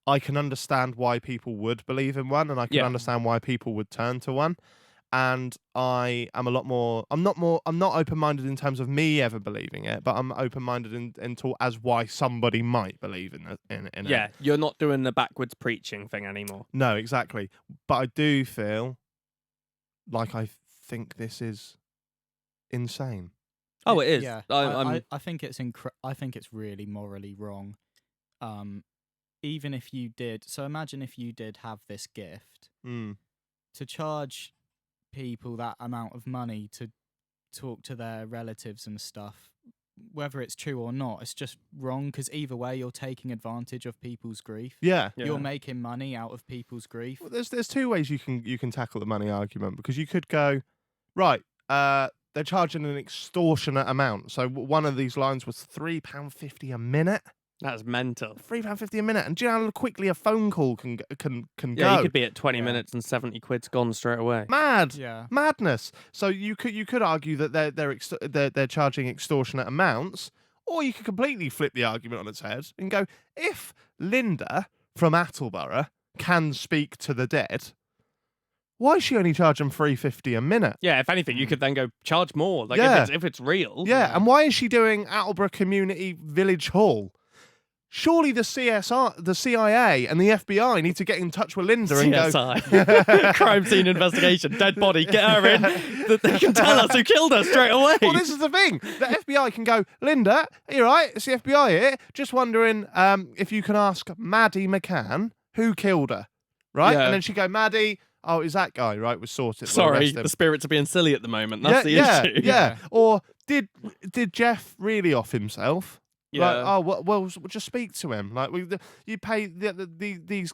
Speaker 1: I can understand why people would believe in one, and I can
Speaker 2: Yeah.
Speaker 1: understand why people would turn to one. And I am a lot more. I'm not open-minded in terms of me ever believing it, but I'm open-minded into as why somebody might believe in it.
Speaker 2: Yeah, you're not doing the backwards preaching thing anymore.
Speaker 1: No, exactly. But I do feel like I think this is insane.
Speaker 2: Oh, it is.
Speaker 3: Yeah,
Speaker 2: I'm
Speaker 3: I think it's I think it's really morally wrong. Even if you did, so imagine if you did have this gift to charge people that amount of money to talk to their relatives and stuff, whether it's true or not, it's just wrong, because either way you're taking advantage of people's grief.
Speaker 1: Yeah.
Speaker 3: You're making money out of people's grief.
Speaker 1: Well, there's two ways you can tackle the money argument, because you could go, right, they're charging an extortionate amount. So one of these lines was £3.50 a minute.
Speaker 2: That's mental.
Speaker 1: £3.50 a minute, and do you know how quickly a phone call can go?
Speaker 2: Yeah, you could be at 20 minutes and 70 quid's gone straight away.
Speaker 1: Mad,
Speaker 3: Yeah.
Speaker 1: madness. So you could argue that they're charging extortionate amounts, or you could completely flip the argument on its head and go, if Linda from Attleborough can speak to the dead, why is she only charging £3.50 a minute?
Speaker 2: Yeah, if anything, you could then go charge more. Like
Speaker 1: Yeah.
Speaker 2: if it's real.
Speaker 1: Yeah, and why is she doing Attleborough Community Village Hall? Surely the CIA and the FBI need to get in touch with Linda and go,
Speaker 2: CSI. Crime scene investigation. Dead body. Get her in. They can tell us who killed her straight away.
Speaker 1: well, this is the thing. The FBI can go, Linda, you're right, it's the FBI here. Just wondering if you can ask Maddie McCann who killed her, right?
Speaker 2: Yeah.
Speaker 1: And then she go, Maddie, oh, is that guy, right? We're sorted. We'll
Speaker 2: Sorry,
Speaker 1: arrest him."
Speaker 2: the spirits are being silly at the moment. That's the
Speaker 1: yeah,
Speaker 2: issue.
Speaker 1: Yeah. Or did Jeff really off himself?
Speaker 2: Yeah.
Speaker 1: Like, oh, well, we'll just speak to him. Like, you pay these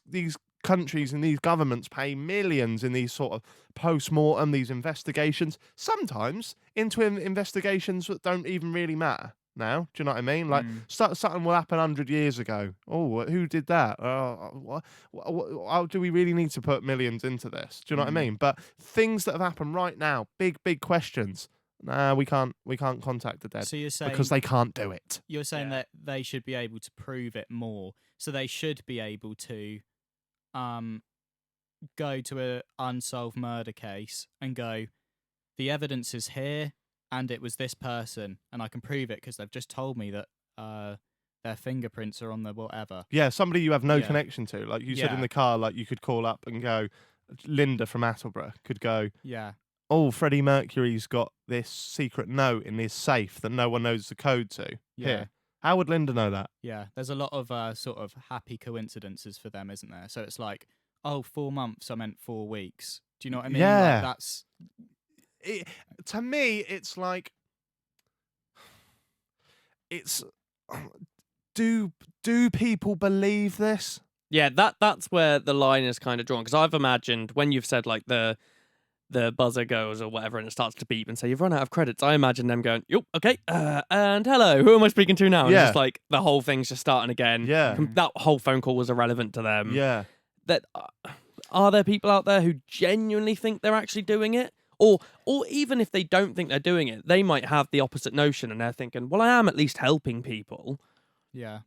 Speaker 1: countries and these governments pay millions in these sort of post-mortem, these investigations, sometimes into investigations that don't even really matter now. Do you know what I mean? Like, something will happen 100 years ago. Oh, who did that? How do we really need to put millions into this? Do you know what I mean? But things that have happened right now, big questions. Nah, we can't contact the dead.
Speaker 3: So you're saying,
Speaker 1: because they can't do it.
Speaker 3: You're saying that they should be able to prove it more. So they should be able to go to an unsolved murder case and go, the evidence is here and it was this person and I can prove it because they've just told me that their fingerprints are on the whatever.
Speaker 1: Yeah, somebody you have no connection to. Like you said in
Speaker 3: Yeah.
Speaker 1: the car, like you could call up and go, Linda from Attleborough could go,
Speaker 3: Yeah.
Speaker 1: oh, Freddie Mercury's got this secret note in his safe that no one knows the code to.
Speaker 3: Yeah.
Speaker 1: Here. How would Linda know that?
Speaker 3: Yeah. There's a lot of sort of happy coincidences for them, isn't there? So it's like, oh, 4 months, I meant 4 weeks. Do you know what I mean?
Speaker 1: Yeah.
Speaker 3: Like that's...
Speaker 1: To me, it's like, do people believe this?
Speaker 2: Yeah, that's where the line is kind of drawn. Because I've imagined when you've said like the buzzer goes or whatever and it starts to beep and say you've run out of credits, I imagine them going, yep, okay, and hello, who am I speaking to now? And
Speaker 1: Yeah.
Speaker 2: just like the whole thing's just starting again.
Speaker 1: Yeah.
Speaker 2: That whole phone call was irrelevant to them.
Speaker 1: Yeah.
Speaker 2: That are there people out there who genuinely think they're actually doing it? Or even if they don't think they're doing it, they might have the opposite notion and they're thinking, well, I am at least helping people.
Speaker 3: Yeah.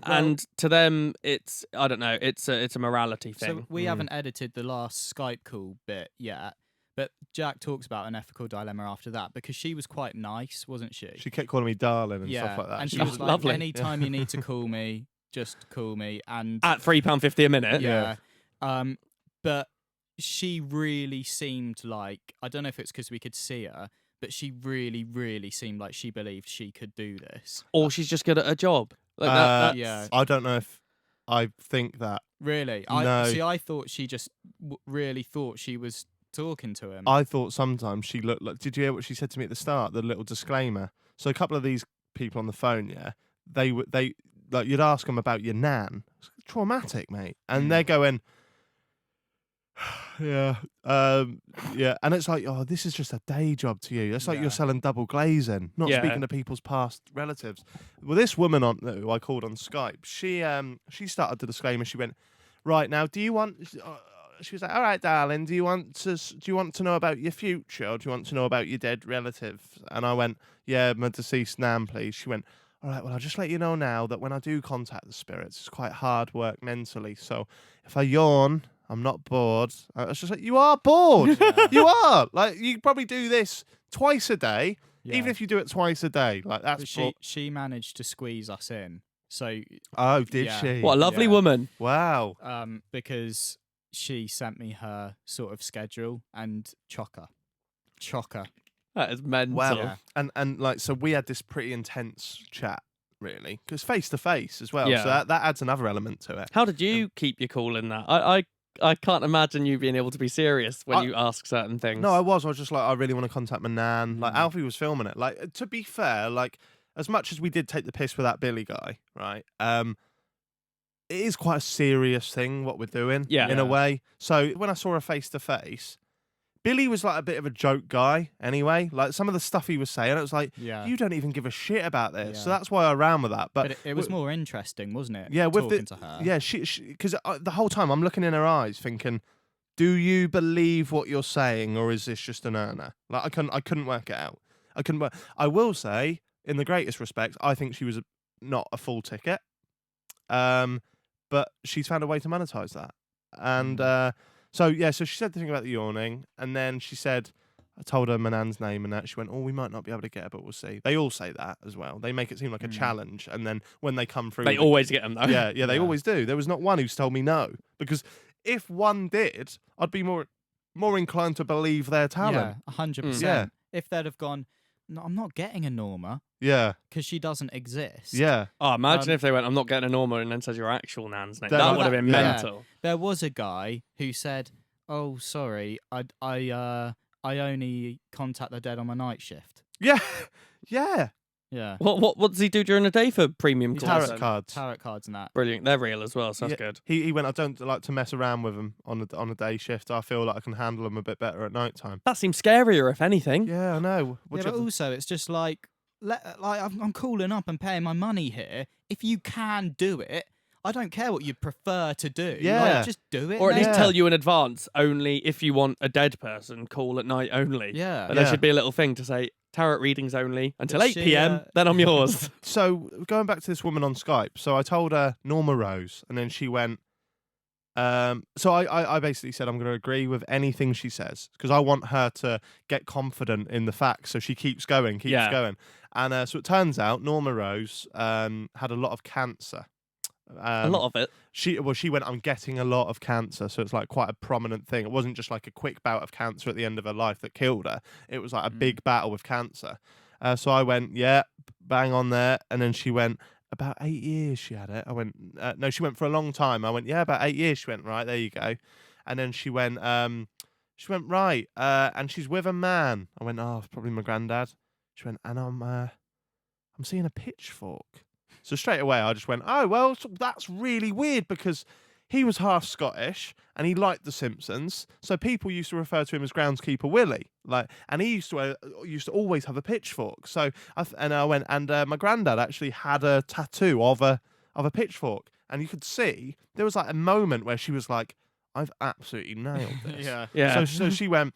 Speaker 2: And to them, it's, I don't know, it's a morality thing.
Speaker 3: So we haven't edited the last Skype call bit yet, but Jack talks about an ethical dilemma after that because she was quite nice, wasn't she?
Speaker 1: She kept calling me darling and stuff like that.
Speaker 3: And she
Speaker 2: Oh,
Speaker 3: was like,
Speaker 2: lovely.
Speaker 3: anytime you need to call me, just call me. And
Speaker 2: At £3.50 a minute.
Speaker 3: yeah. But she really seemed like, I don't know if it's because we could see her, but she really, really seemed like she believed she could do this.
Speaker 2: Or she's just good at her job. Like
Speaker 3: yeah.
Speaker 1: I don't know if I think that.
Speaker 3: Really?
Speaker 1: No.
Speaker 3: I thought she just really thought she was talking to him.
Speaker 1: I thought sometimes she looked like. Did you hear what she said to me at the start? The little disclaimer. So a couple of these people on the phone, yeah, they like you'd ask them about your nan. It's traumatic, mate, and they're going, yeah, yeah, and it's like, oh, this is just a day job to you. It's like you're selling double glazing, not
Speaker 2: Yeah.
Speaker 1: speaking to people's past relatives. Well, this woman who I called on Skype, she started the disclaimer. She went, right now, do you want? she was like, all right, darling, do you want to know about your future, or do you want to know about your dead relatives? And I went, yeah, my deceased nan, please. She went, all right, well, I'll just let you know now that when I do contact the spirits, it's quite hard work mentally. So if I yawn, I'm not bored. I was just like, you are bored.
Speaker 3: Yeah.
Speaker 1: You are. Like, you probably do this twice a day,
Speaker 3: Yeah.
Speaker 1: even if you do it twice a day. Like, that's
Speaker 3: But she managed to squeeze us in. So
Speaker 1: Oh, did
Speaker 3: yeah.
Speaker 1: she?
Speaker 2: What a lovely
Speaker 3: Yeah.
Speaker 2: woman.
Speaker 1: Wow.
Speaker 3: because she sent me her sort of schedule and chocker.
Speaker 2: That is mental.
Speaker 1: Wow.
Speaker 3: Yeah.
Speaker 1: And like, so we had this pretty intense chat, really, because face to face as well.
Speaker 2: Yeah.
Speaker 1: So that adds another element to it.
Speaker 2: How did you keep your cool in that? I can't imagine you being able to be serious when you ask certain things.
Speaker 1: No, I was just like, I really want to contact my nan. Like,
Speaker 3: Mm.
Speaker 1: Alfie was filming it. Like, to be fair, like, as much as we did take the piss with that Billy guy, right? It is quite a serious thing what we're doing,
Speaker 2: Yeah.
Speaker 1: in a
Speaker 3: Yeah.
Speaker 1: way. So when I saw her face to face, Billy was like a bit of a joke guy anyway. Like, some of the stuff he was saying, it was like,
Speaker 3: Yeah.
Speaker 1: you don't even give a shit about this. So
Speaker 3: Yeah.
Speaker 1: that's why I ran with that.
Speaker 3: But it was more interesting, wasn't it?
Speaker 1: Yeah, with
Speaker 3: talking to her.
Speaker 1: Yeah, she because the whole time I'm looking in her eyes, thinking, "Do you believe what you're saying, or is this just an earner?" Like, I couldn't work it out. I will say, in the greatest respect, I think she was not a full ticket. But she's found a way to monetize that, and so she said the thing about the yawning, and then she said, I told her my nan's name, and that she went, "Oh, we might not be able to get her, but we'll see." They all say that as well. They make it seem like a challenge, and then when they come through,
Speaker 2: They always get them though.
Speaker 1: yeah, they
Speaker 3: Yeah.
Speaker 1: always do. There was not one who's told me no, because if one did, I'd be more inclined to believe their talent.
Speaker 3: Yeah, 100%.
Speaker 1: Yeah.
Speaker 3: If they'd have gone, no, I'm not getting a Norma
Speaker 1: Yeah,
Speaker 3: because she doesn't exist.
Speaker 1: yeah,
Speaker 2: Oh, imagine
Speaker 3: Um,
Speaker 2: if they went, "I'm not getting a Norma," and then said your actual nan's name.
Speaker 1: Then-
Speaker 2: That
Speaker 1: Well,
Speaker 2: would have been
Speaker 1: yeah.
Speaker 2: mental.
Speaker 3: There was a guy who said, "Oh, sorry, I only contact the dead on my night shift."
Speaker 1: yeah, yeah.
Speaker 3: Yeah.
Speaker 2: What does he do during the day for premium calls?
Speaker 1: Tarot
Speaker 2: then?
Speaker 1: cards.
Speaker 3: Tarot cards and that.
Speaker 2: Brilliant. They're real as well, so that's
Speaker 1: Yeah.
Speaker 2: good.
Speaker 1: He went, I don't like to mess around with them on a day shift. I feel like I can handle them a bit better at night time.
Speaker 2: That seems scarier, if anything.
Speaker 1: Yeah, I know.
Speaker 3: Yeah, but also it's just like I'm calling up and paying my money here. If you can do it, I don't care what you prefer to do.
Speaker 1: Yeah.
Speaker 3: Like, just do it.
Speaker 2: Or at least
Speaker 1: Yeah.
Speaker 2: tell you in advance, only if you want a dead person, call at night only.
Speaker 3: Yeah.
Speaker 2: But there
Speaker 1: Yeah.
Speaker 2: should be a little thing to say, tarot readings only until
Speaker 3: But
Speaker 2: 8 p.m, then I'm yours.
Speaker 1: So going back to this woman on Skype, so I told her Norma Rose, and then she went. So I basically said I'm going to agree with anything she says, because I want her to get confident in the facts, so she keeps going. And so it turns out Norma Rose had a lot of cancer.
Speaker 2: A lot of it.
Speaker 1: She went, I'm getting a lot of cancer, so it's like quite a prominent thing. It wasn't just like a quick bout of cancer at the end of her life that killed her. It was like a big battle with cancer. So I went, yeah, bang on there. And then she went, about 8 years she had it. I went, no, she went for a long time. I went, yeah, about 8 years. She went, right, there you go. And then she went, right, and she's with a man. I went, oh, probably my granddad. She went, and I'm seeing a pitchfork. So straight away, I just went, oh, well, that's really weird, because he was half Scottish and he liked The Simpsons. So people used to refer to him as Groundskeeper Willie. And he used to always have a pitchfork. So I went, and my granddad actually had a tattoo of a pitchfork. And you could see there was like a moment where she was like, I've absolutely nailed this.
Speaker 2: Yeah.
Speaker 1: So she went,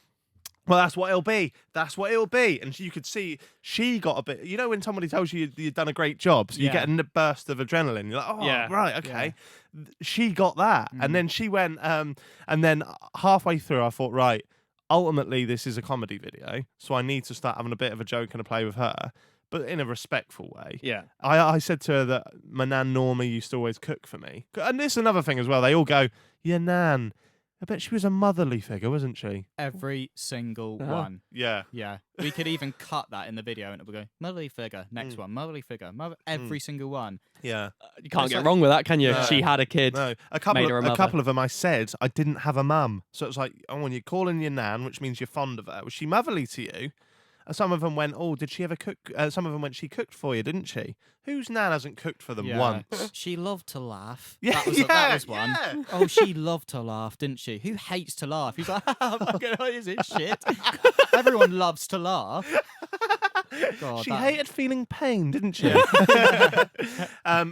Speaker 1: well, that's what it'll be. That's what it'll be. And you could see she got a bit, you know, when somebody tells you you've done a great job, so you get a burst of adrenaline. You're like, oh,
Speaker 2: Yeah.
Speaker 1: right, okay. She got that. And then she went, and then halfway through, I thought, right, ultimately, this is a comedy video, so I need to start having a bit of a joke and a play with her, but in a respectful way.
Speaker 2: Yeah.
Speaker 1: I said to her that my nan Norma used to always cook for me. And this is another thing as well. They all go, your nan, I bet she was a motherly figure, wasn't she?
Speaker 3: Every single
Speaker 2: Uh-huh.
Speaker 3: one.
Speaker 1: Yeah.
Speaker 3: Yeah. We could even cut that in the video and it would go, motherly figure, next one, motherly figure, every single one.
Speaker 1: Yeah.
Speaker 2: You can't
Speaker 3: It's
Speaker 2: get
Speaker 3: like-
Speaker 2: wrong with that, can you?
Speaker 1: No.
Speaker 2: She had a kid.
Speaker 1: No, a
Speaker 2: Made
Speaker 1: couple
Speaker 2: her a
Speaker 1: of,
Speaker 2: mother.
Speaker 1: couple of them I said I didn't have a mum. So it's like, oh, when you're calling your nan, which means you're fond of her, was she motherly to you? Some of them went, oh, did she ever cook? Some of them went, she cooked for you, didn't she? Whose nan hasn't cooked for them
Speaker 3: Yeah.
Speaker 1: once?
Speaker 3: She loved to laugh.
Speaker 1: Yeah,
Speaker 3: that was one.
Speaker 1: yeah.
Speaker 3: Oh, she loved to laugh, didn't she? Who hates to laugh? He's like, what is it? Shit. Everyone loves to laugh. God,
Speaker 1: She
Speaker 3: that-
Speaker 1: hated feeling pain, didn't she?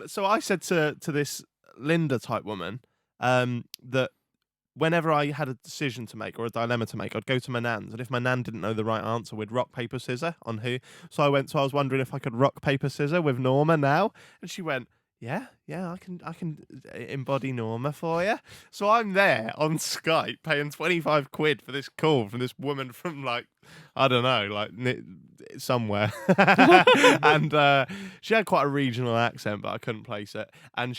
Speaker 1: So I said to this Linda type woman that whenever I had a decision to make or a dilemma to make, I'd go to my nan's, and if my nan didn't know the right answer, we'd rock, paper, scissor on who. So I was wondering if I could rock, paper, scissor with Norma now, and she went, yeah, I can embody Norma for you. So I'm there on Skype paying 25 quid for this call from this woman from like, I don't know, like somewhere. And she had quite a regional accent, but I couldn't place it. And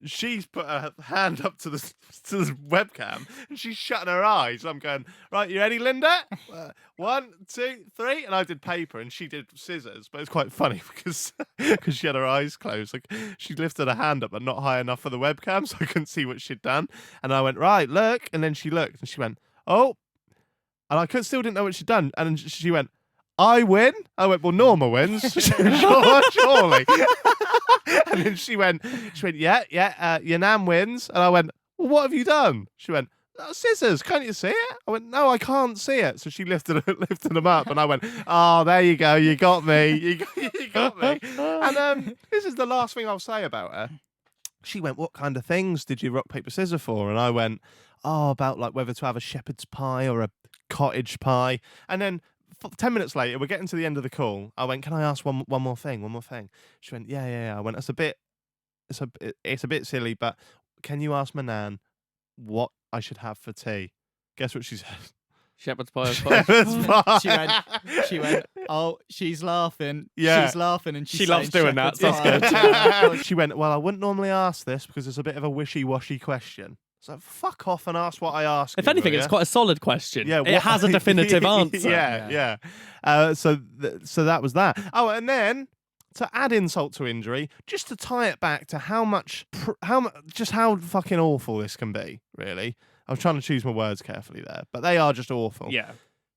Speaker 1: she's put her hand up to the webcam, and she's shutting her eyes. I'm going, right, you ready, Linda? 1, 2, 3, and I did paper, and she did scissors. But it's quite funny because she had her eyes closed. Like, she lifted her hand up, but not high enough for the webcam, so I couldn't see what she'd done. And I went, right, look, and then she looked, and she went, oh, and I still didn't know what she'd done, and she went, I win. I went, well, Norma wins, surely. And then she went, yeah, your nan wins. And I went, well, what have you done? She went, scissors, can't you see it? I went, no, I can't see it. So she lifted them up, and I went, oh, there you go, you got me, you got me. And this is the last thing I'll say about her. She went, what kind of things did you rock, paper, scissors for? And I went, oh, about like whether to have a shepherd's pie or a cottage pie. And then 10 minutes later, we're getting to the end of the call. I went, can I ask one more thing? She went, yeah. I went, it's a bit silly, but can you ask my nan what I should have for tea? Guess what she said?
Speaker 2: Shepherd's pie.
Speaker 1: Shepherd's pie.
Speaker 3: She went, oh, she's laughing.
Speaker 1: Yeah.
Speaker 3: She's laughing, and
Speaker 2: She loves doing that, so
Speaker 3: that's
Speaker 2: that's good.
Speaker 1: She went, well, I wouldn't normally ask this because it's a bit of a wishy-washy question. So fuck off and ask what I ask.
Speaker 2: If anything, it's quite a solid question.
Speaker 1: Yeah,
Speaker 2: it has a definitive answer.
Speaker 1: Yeah. So that was that. Oh, and then to add insult to injury, just to tie it back to how fucking awful this can be. Really, I was trying to choose my words carefully there, but they are just awful.
Speaker 2: Yeah.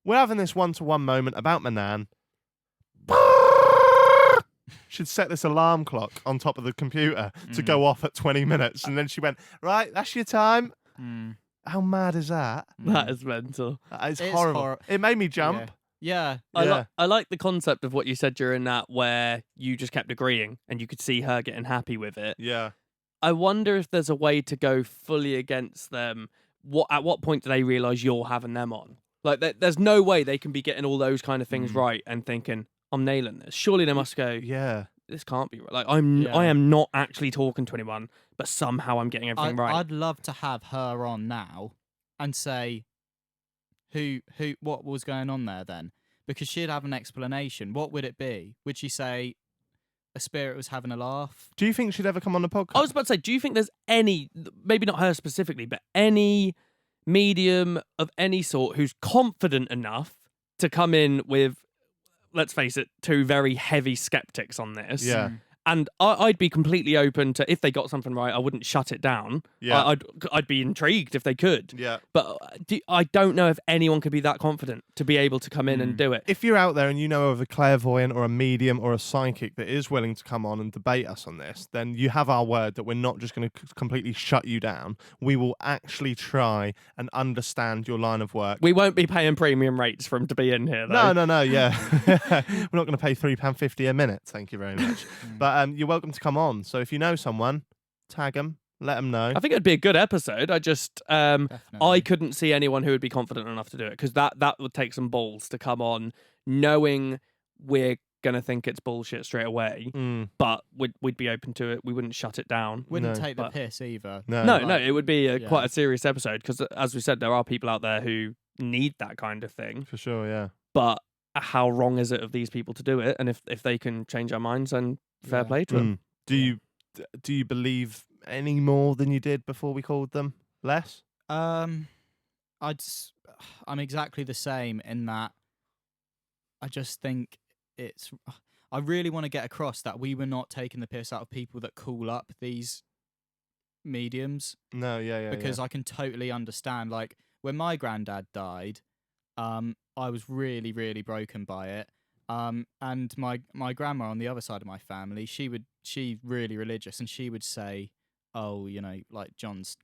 Speaker 1: We're having this one-to-one moment about my nan. Should set this alarm clock on top of the computer to go off at 20 minutes. And then she went, right, that's your time. How mad is that?
Speaker 2: That is mental.
Speaker 1: It's horrible. It made me jump.
Speaker 3: Yeah.
Speaker 2: I like the concept of what you said during that, where you just kept agreeing and you could see her getting happy with it.
Speaker 1: Yeah.
Speaker 2: I wonder if there's a way to go fully against them. At what point do they realise you're having them on? Like, there's no way they can be getting all those kind of things right and thinking, I'm nailing this. Surely they must go,
Speaker 1: yeah,
Speaker 2: this can't be right. Like, I am not actually talking to anyone, but somehow I'm getting everything right.
Speaker 3: I'd love to have her on now and say what was going on there then, because she'd have an explanation. What would it be? Would she say a spirit was having a laugh?
Speaker 1: Do you think she'd ever come on the podcast?
Speaker 2: I was about to say, do you think there's any, maybe not her specifically, but any medium of any sort who's confident enough to come in with, let's face it, two very heavy skeptics on this.
Speaker 1: Yeah.
Speaker 2: And I'd be completely open to, if they got something right, I wouldn't shut it down.
Speaker 1: Yeah.
Speaker 2: I'd be intrigued if they could.
Speaker 1: Yeah.
Speaker 2: But I don't know if anyone could be that confident to be able to come in and do it.
Speaker 1: If you're out there and you know of a clairvoyant or a medium or a psychic that is willing to come on and debate us on this, then you have our word that we're not just going to completely shut you down. We will actually try and understand your line of work.
Speaker 2: We won't be paying premium rates for him to be in here, though.
Speaker 1: No, yeah. We're not going to pay £3.50 a minute. Thank you very much. But you're welcome to come on. So if you know someone, tag them, let them know.
Speaker 2: I think it'd be a good episode. I just, I couldn't see anyone who would be confident enough to do it, because that would take some balls to come on knowing we're going to think it's bullshit straight away, but we'd be open to it. We wouldn't shut it down.
Speaker 3: Wouldn't take the piss either.
Speaker 2: No, it would be quite a serious episode, because as we said, there are people out there who need that kind of thing.
Speaker 1: For sure, yeah.
Speaker 2: But how wrong is it of these people to do it? And if they can change our minds, then fair play to them.
Speaker 1: Do you believe any more than you did before we called them? Less?
Speaker 3: I'm exactly the same in that I just think I really want to get across that we were not taking the piss out of people that call up these mediums.
Speaker 1: No, yeah.
Speaker 3: Because I can totally understand, like, when my granddad died, I was really, really broken by it. And my grandma on the other side of my family, she's really religious, and she would say, oh, you know, like John's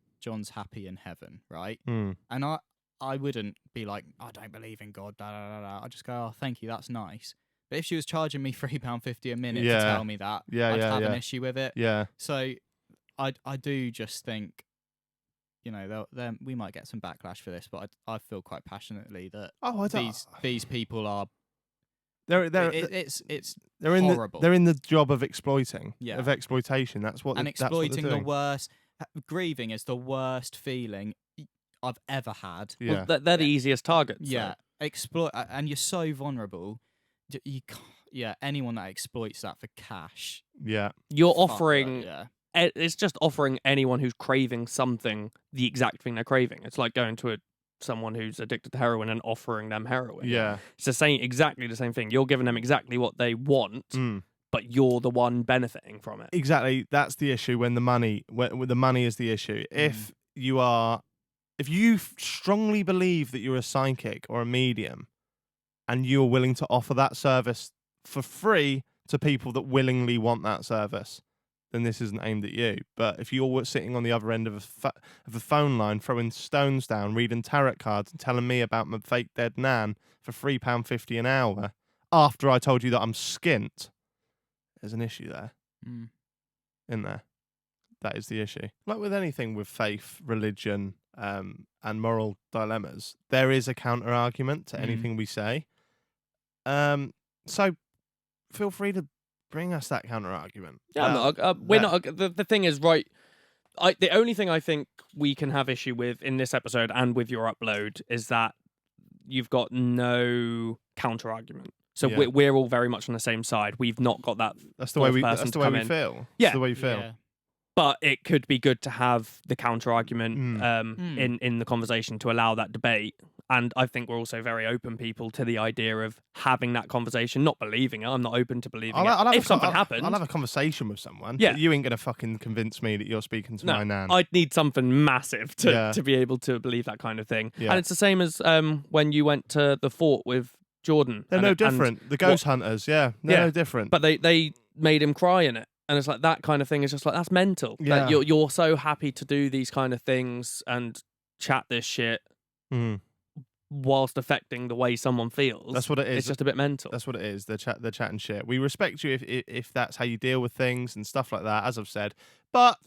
Speaker 3: happy in heaven, right? And I wouldn't be like, I don't believe in God, I'd just go, oh, thank you, that's nice. But if she was charging me £3.50 a minute to tell me that, I'd have an issue with it.
Speaker 1: Yeah.
Speaker 3: So I do just think, you know, we might get some backlash for this, but I feel quite passionately that
Speaker 1: Oh, I don't.
Speaker 3: these people are.
Speaker 1: They're
Speaker 3: It's
Speaker 1: they're in
Speaker 3: horrible.
Speaker 1: they're in the job of exploiting.
Speaker 3: Yeah.
Speaker 1: Of exploitation. That's what.
Speaker 3: And
Speaker 1: that's what they're
Speaker 3: exploiting the
Speaker 1: doing.
Speaker 3: worst. Grieving is the worst feeling I've ever had.
Speaker 1: Yeah.
Speaker 2: Well, they're the easiest targets.
Speaker 3: Yeah, exploit, and you're so vulnerable. You can't, yeah, anyone that exploits that for cash,
Speaker 1: Yeah.
Speaker 2: You're
Speaker 3: fuck
Speaker 2: offering.
Speaker 3: that, yeah.
Speaker 2: It's just offering anyone who's craving something the exact thing they're craving. It's like going to someone who's addicted to heroin and offering them heroin.
Speaker 1: Yeah.
Speaker 2: It's exactly the same thing. You're giving them exactly what they want,
Speaker 1: Mm.
Speaker 2: but you're the one benefiting from it.
Speaker 1: Exactly. That's the issue. When the money is the issue. If you strongly believe that you're a psychic or a medium, and you're willing to offer that service for free to people that willingly want that service, then this isn't aimed at you. But if you're sitting on the other end of a phone line, throwing stones down, reading tarot cards, and telling me about my fake dead nan for £3.50 an hour, after I told you that I'm skint, there's an issue there, in there. That is the issue. Like with anything with faith, religion, and moral dilemmas, there is a counter argument to anything we say. So feel free to bring us that counter argument.
Speaker 2: Yeah, we're not. The thing is, right? The only thing I think we can have issue with in this episode and with your upload is that you've got no counter argument. So
Speaker 1: Yeah.
Speaker 2: we're all very much on the same side. We've not got that.
Speaker 1: That's the way we.
Speaker 2: person
Speaker 1: That's the
Speaker 2: to
Speaker 1: way
Speaker 2: come
Speaker 1: we
Speaker 2: in.
Speaker 1: feel.
Speaker 2: Yeah.
Speaker 1: That's the way you feel.
Speaker 3: Yeah.
Speaker 2: But it could be good to have the counter argument
Speaker 3: Mm.
Speaker 2: in the conversation to allow that debate. And I think we're also very open people to the idea of having that conversation, not believing it. I'm not open to believing it. If something happened,
Speaker 1: I'll have a conversation with someone.
Speaker 2: Yeah.
Speaker 1: But you ain't gonna fucking convince me that you're speaking to my nan.
Speaker 2: I'd need something massive to,
Speaker 1: Yeah.
Speaker 2: to be able to believe that kind of thing.
Speaker 1: Yeah.
Speaker 2: And it's the same as when you went to the fort with Jordan.
Speaker 1: They're
Speaker 2: and
Speaker 1: no different. The ghost hunters, they're no different.
Speaker 2: But they made him cry in it. And it's like that kind of thing is just like, that's mental.
Speaker 1: Yeah.
Speaker 2: Like you're so happy to do these kind of things and chat this shit
Speaker 1: Mm.
Speaker 2: whilst affecting the way someone feels.
Speaker 1: That's what it is.
Speaker 2: It's just a bit mental.
Speaker 1: That's what it is. They're chatting shit. We respect you if that's how you deal with things and stuff like that, as I've said. But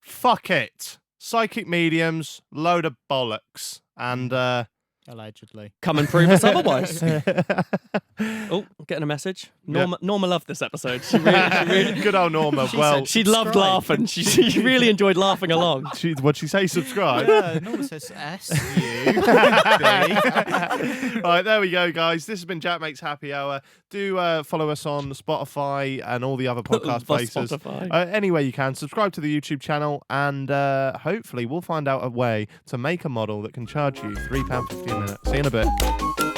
Speaker 1: fuck it. Psychic mediums, load of bollocks. And
Speaker 3: Allegedly.
Speaker 2: Come and prove us otherwise. Oh, I'm getting a message. Norma loved this episode. She really
Speaker 1: good old Norma. Well,
Speaker 2: she loved laughing. She really enjoyed laughing along.
Speaker 1: What'd she say? Subscribe.
Speaker 3: Yeah, Norma says S-U.
Speaker 1: Right, there we go, guys. This has been JaackMate's Happy Hour. Do follow us on Spotify and all the other podcast places.
Speaker 2: Spotify.
Speaker 1: Anyway, you can subscribe to the YouTube channel, and hopefully we'll find out a way to make a model that can charge you £3.50 a minute. See you in a bit.